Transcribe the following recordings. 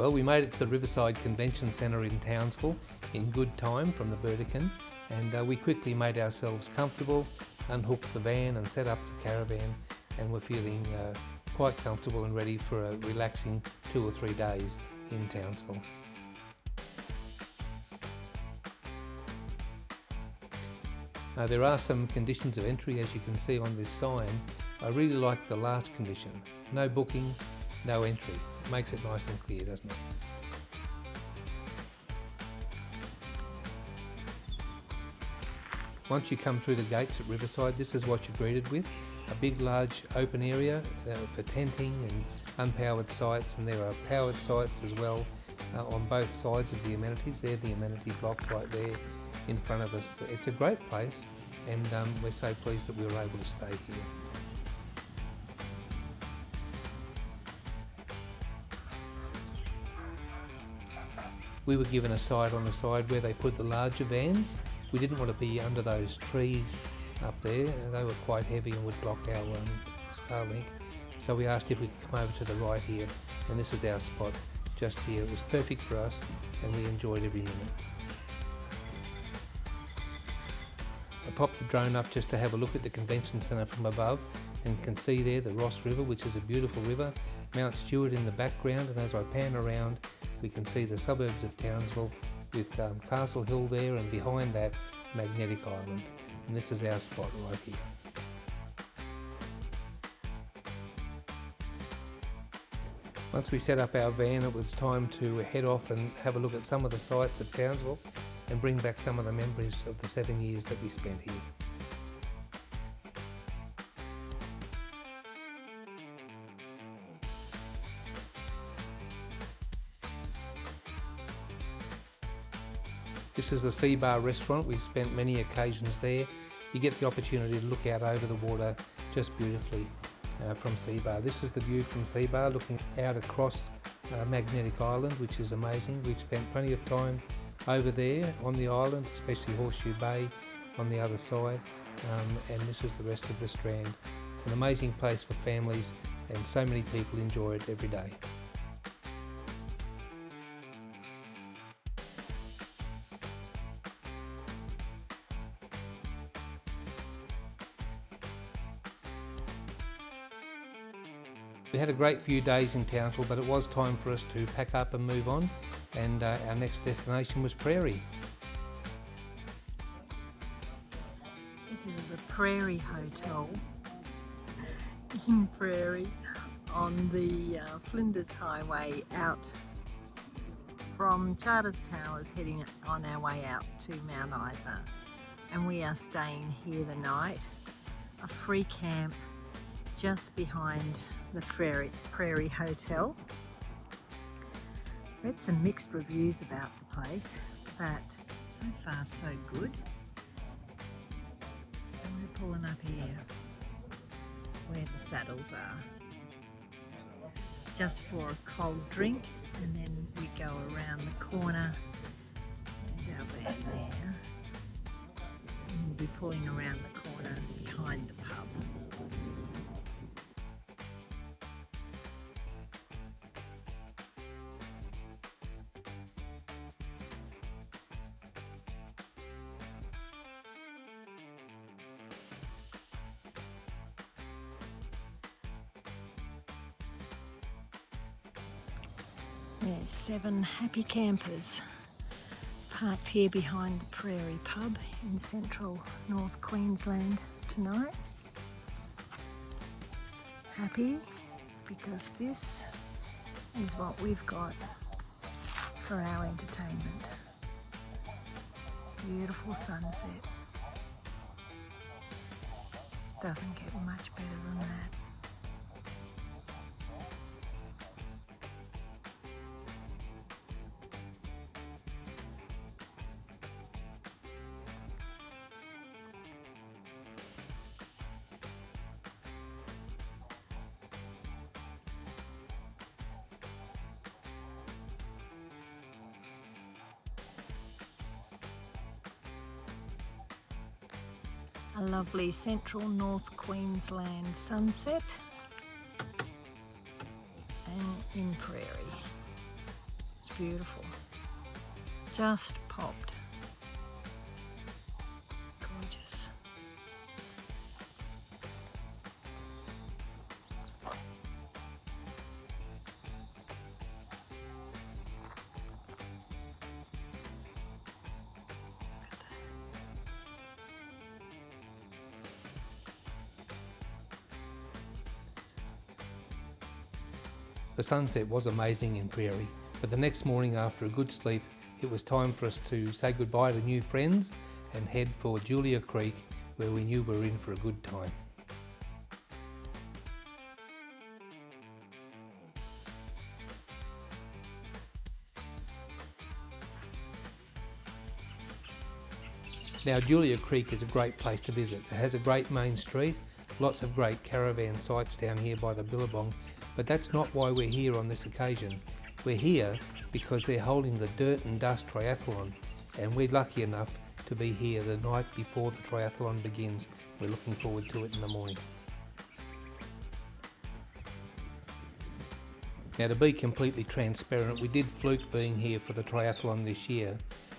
Well, we made it to the Riverside Convention Centre in Townsville in good time from the Burdekin, and we quickly made ourselves comfortable, unhooked the van and set up the caravan, and we're feeling quite comfortable and ready for a relaxing 2 or 3 days in Townsville. There are some conditions of entry, as you can see on this sign. I really like the last condition: no booking, no entry. It makes it nice and clear, doesn't it? Once you come through the gates at Riverside, this is what you're greeted with: a big large open area for tenting and unpowered sites, and there are powered sites as well on both sides of the amenities. They're the amenity block right there in front of us. It's a great place, and we're so pleased that we were able to stay here. We were given a site on the side where they put the larger vans. We didn't want to be under those trees up there. They were quite heavy and would block our Starlink. So we asked if we could come over to the right here, and this is our spot just here. It was perfect for us, and we enjoyed every minute. I popped the drone up just to have a look at the convention centre from above, and can see there the Ross River, which is a beautiful river, Mount Stewart in the background, and as I pan around we can see the suburbs of Townsville with Castle Hill there, and behind that Magnetic Island, and this is our spot right here. Once we set up our van, it was time to head off and have a look at some of the sights of Townsville and bring back some of the memories of the 7 years that we spent here. This is the Sea Bar restaurant. We've spent many occasions there. You get the opportunity to look out over the water just beautifully from Sea Bar. This is the view from Sea Bar, looking out across Magnetic Island, which is amazing. We've spent plenty of time over there on the island, especially Horseshoe Bay on the other side, and this is the rest of the Strand. It's an amazing place for families, and so many people enjoy it every day. We had a great few days in Townsville, but it was time for us to pack up and move on, and our next destination was Prairie. This is the Prairie Hotel in Prairie on the Flinders Highway out from Charters Towers, heading on our way out to Mount Isa, and we are staying here the night. A free camp just behind the Prairie Hotel. Read some mixed reviews about the place, but so far so good. And we're pulling up here where the saddles are, just for a cold drink, and then we go around the corner. There's our van there, and we'll be pulling around the corner behind the pub. There's 7 happy campers parked here behind the Prairie pub in central North Queensland tonight. Happy because this is what we've got for our entertainment. Beautiful sunset. Doesn't get much better than that. A lovely central North Queensland sunset and in Prairie. Just beautiful. Just popped. Gorgeous. The sunset was amazing in Prairie, but the next morning after a good sleep, it was time for us to say goodbye to new friends and head for Julia Creek, where we knew we were in for a good time. Now, Julia Creek is a great place to visit. It has a great main street, lots of great caravan sites down here by the billabong, but that's not why we're here on this occasion. We're here because they're holding the Dirt and Dust Triathlon, and we're lucky enough to be here the night before the triathlon begins. We're looking forward to it in the morning. Now, to be completely transparent, we did fluke being here for the triathlon this year,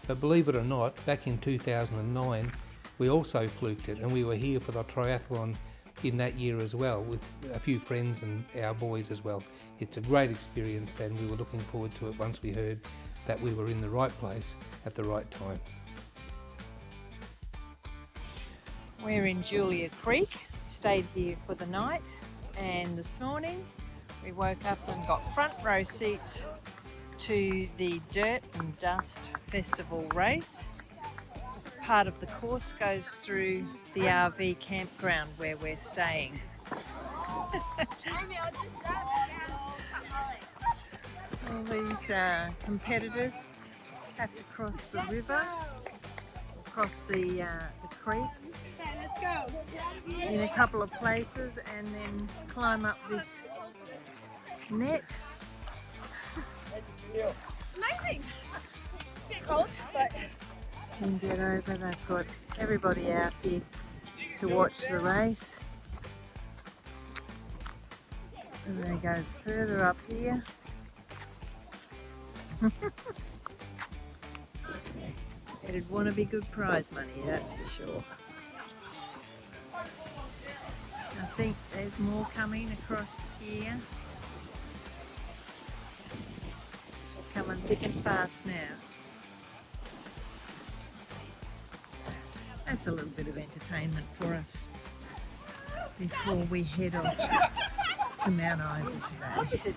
but believe it or not, back in 2009 we also fluked it, and we were here for the triathlon in that year as well, with a few friends and our boys as well. It's a great experience, and we were looking forward to it once we heard that we were in the right place at the right time. We're in Julia Creek, stayed here for the night, and this morning we woke up and got front row seats to the Dirt and Dust Festival race. Part of the course goes through the RV campground where we're staying. All these competitors have to cross the river, cross the creek in a couple of places, and then climb up this net. Amazing! A bit cold, but Can get over. They've got everybody out here to watch the race, and they go further up here. It'd want to be good prize money, that's for sure. I think there's more coming across here. Coming thick and fast now. That's a little bit of entertainment for us before we head off to Mount Isa today.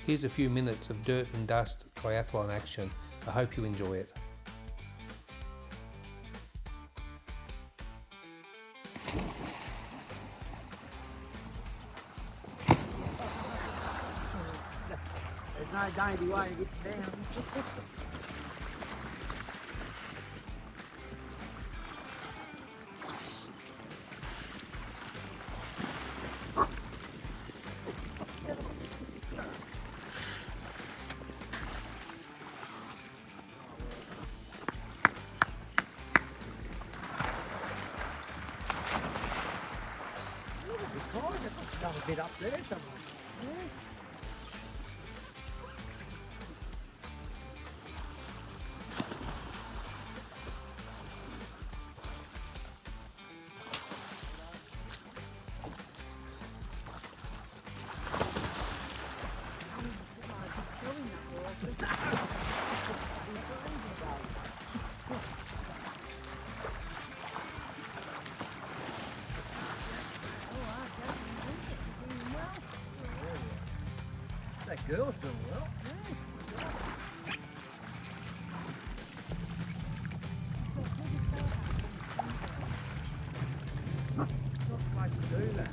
Here's a few minutes of Dirt and Dust triathlon action. I hope you enjoy it. There's no dainty way to get down. It must have done a bit up there somewhere. Yeah. That girl's doing well. Not supposed to do that.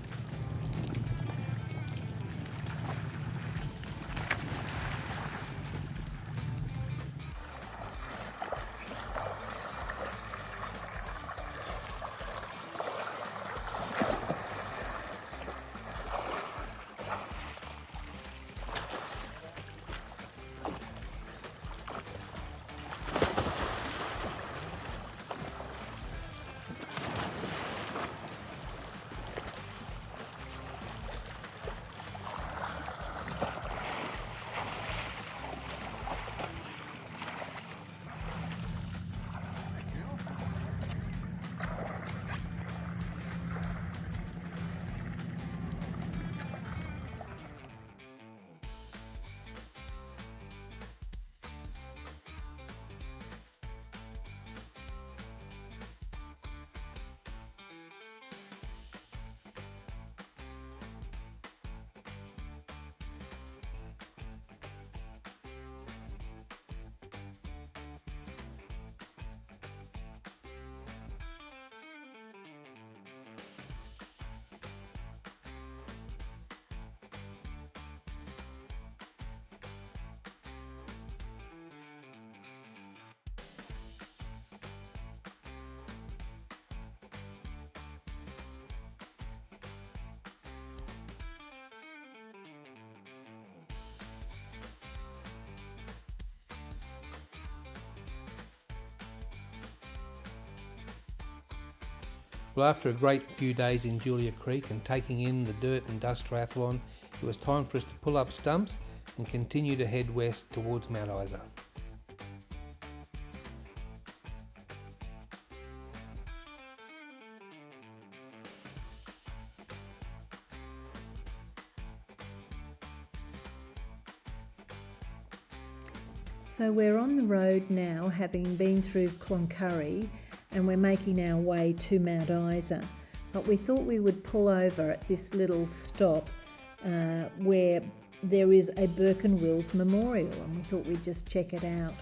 Well, after a great few days in Julia Creek and taking in the dirt and dust triathlon, it was time for us to pull up stumps and continue to head west towards Mount Isa. So we're on the road now, having been through Cloncurry, and we're making our way to Mount Isa. But we thought we would pull over at this little stop where there is a Burke and Wills memorial, and we thought we'd just check it out.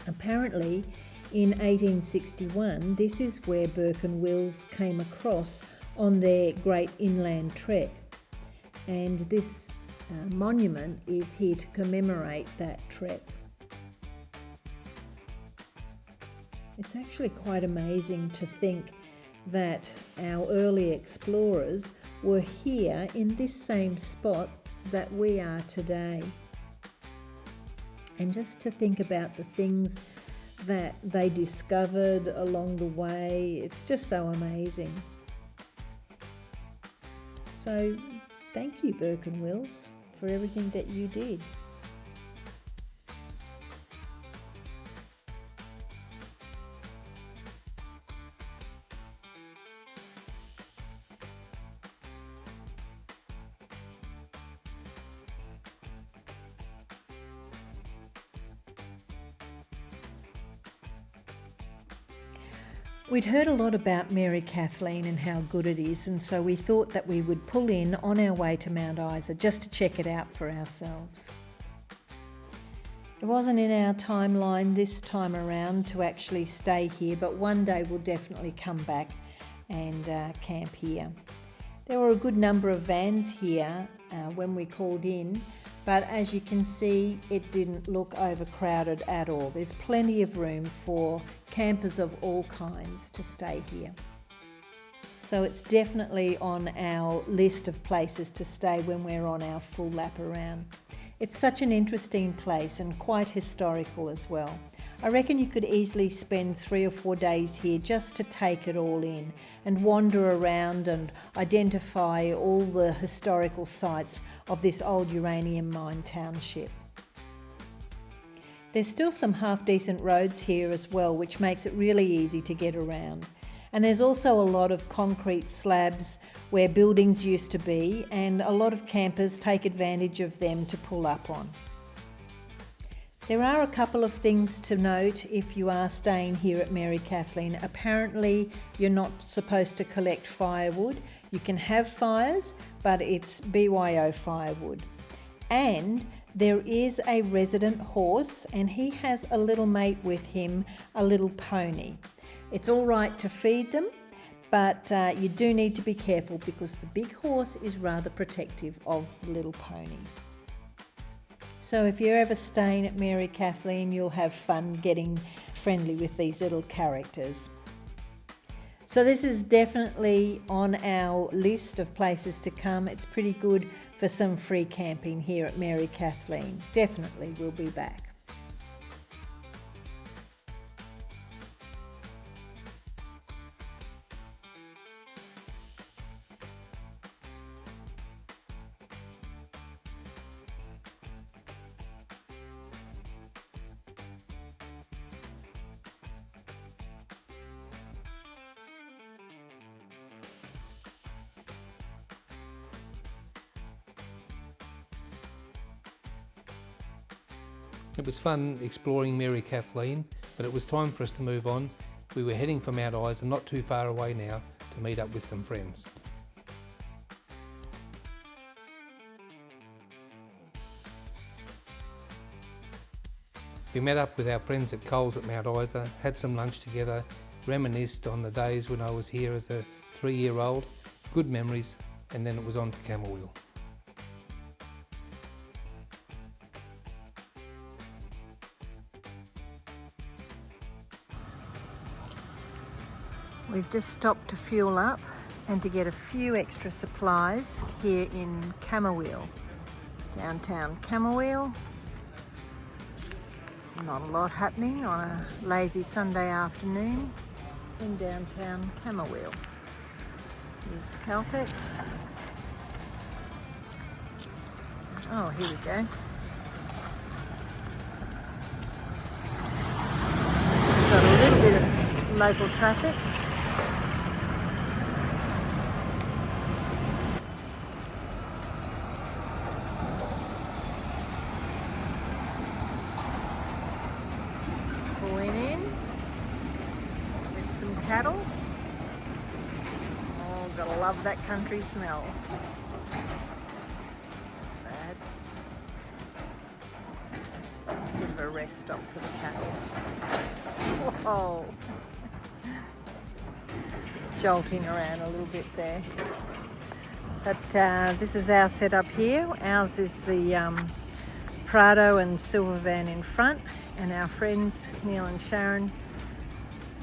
Apparently, in 1861, this is where Burke and Wills came across on their great inland trek, and this monument is here to commemorate that trek. It's actually quite amazing to think that our early explorers were here in this same spot that we are today. And just to think about the things that they discovered along the way, it's just so amazing. So thank you, Burke and Wills, for everything that you did. We'd heard a lot about Mary Kathleen and how good it is, and so we thought that we would pull in on our way to Mount Isa just to check it out for ourselves. It wasn't in our timeline this time around to actually stay here, but one day we'll definitely come back and camp here. There were a good number of vans here when we called in, but as you can see, it didn't look overcrowded at all. There's plenty of room for campers of all kinds to stay here. So it's definitely on our list of places to stay when we're on our full lap around. It's such an interesting place and quite historical as well. I reckon you could easily spend 3 or 4 days here just to take it all in and wander around and identify all the historical sites of this old uranium mine township. There's still some half-decent roads here as well, which makes it really easy to get around. And there's also a lot of concrete slabs where buildings used to be, and a lot of campers take advantage of them to pull up on. There are a couple of things to note if you are staying here at Mary Kathleen. Apparently, you're not supposed to collect firewood. You can have fires, but it's BYO firewood. And there is a resident horse, and he has a little mate with him, a little pony. It's all right to feed them, but you do need to be careful because the big horse is rather protective of the little pony. So if you're ever staying at Mary Kathleen, you'll have fun getting friendly with these little characters. So this is definitely on our list of places to come. It's pretty good for some free camping here at Mary Kathleen. Definitely we'll be back. It was fun exploring Mary Kathleen, but it was time for us to move on. We were heading for Mount Isa, not too far away now, to meet up with some friends. We met up with our friends at Coles at Mount Isa, had some lunch together, reminisced on the days when I was here as a 3-year-old, good memories, and then it was on to Camooweal. We've just stopped to fuel up and to get a few extra supplies here in Camooweal, downtown Camooweal. Not a lot happening on a lazy Sunday afternoon. in downtown Camooweal. Here's the Caltex. Oh, here we go. Got a little bit of local traffic. Pulling in with some cattle. Oh, gotta love that country smell. Bad. Bit of a rest stop for the cattle. Whoa! Jolting around a little bit there. But this is our setup here. Ours is the Prado and silver van in front, and our friends Neil and Sharon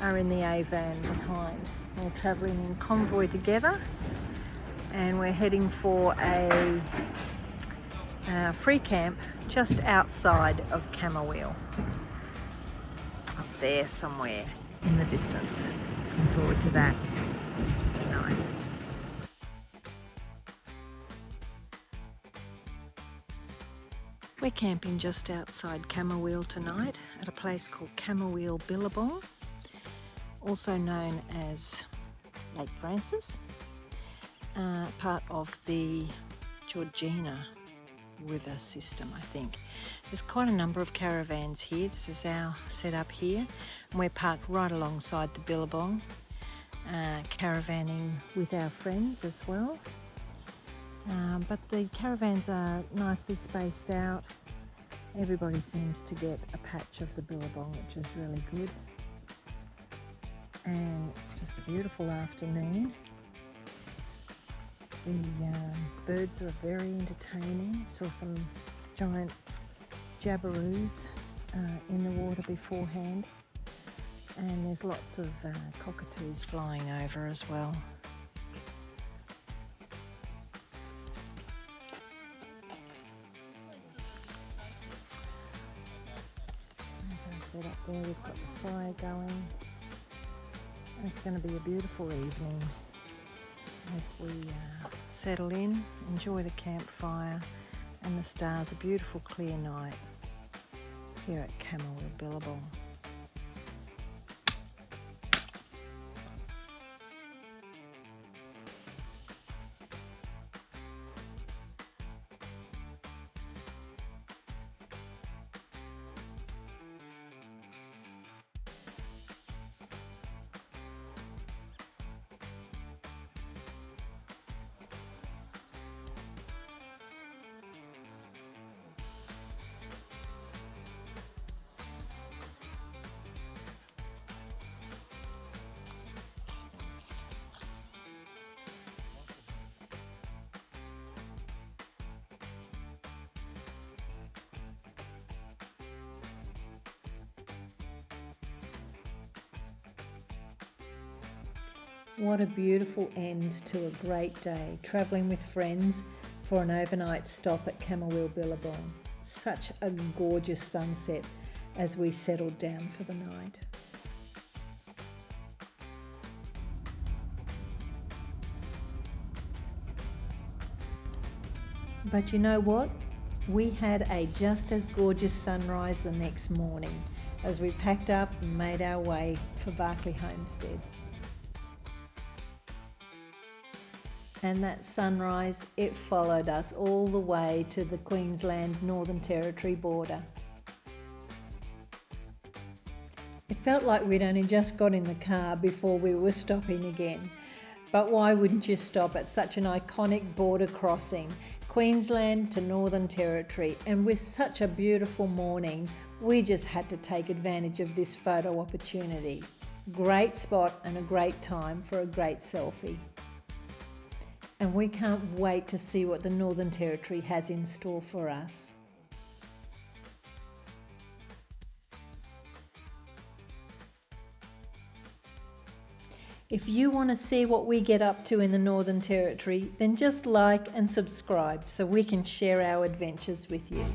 are in the A van behind. We're travelling in convoy together, and we're heading for a free camp just outside of Camooweal, up there somewhere in the distance. Looking forward to that tonight. We're camping just outside Camooweal tonight at a place called Camooweal Billabong, also known as Lake Francis, part of the Georgina river system, I think. There's quite a number of caravans here. This is our setup here, and we're parked right alongside the Billabong, caravanning with our friends as well. But the caravans are nicely spaced out. Everybody seems to get a patch of the Billabong, which is really good. And it's just a beautiful afternoon. The birds are very entertaining. Saw some giant jabberoos in the water beforehand. And there's lots of cockatoos flying over as well. Set up there, we've got the fire going. It's going to be a beautiful evening as we settle in, enjoy the campfire and the stars. A beautiful clear night here at Camooweal Billabong. What a beautiful end to a great day, travelling with friends for an overnight stop at Camooweal Billabong. Such a gorgeous sunset as we settled down for the night. But you know what? We had a just as gorgeous sunrise the next morning as we packed up and made our way for Barclay Homestead. And that sunrise, it followed us all the way to the Queensland Northern Territory border. It felt like we'd only just got in the car before we were stopping again. But why wouldn't you stop at such an iconic border crossing, Queensland to Northern Territory? And with such a beautiful morning, we just had to take advantage of this photo opportunity. Great spot and a great time for a great selfie. And we can't wait to see what the Northern Territory has in store for us. If you want to see what we get up to in the Northern Territory, then just like and subscribe so we can share our adventures with you.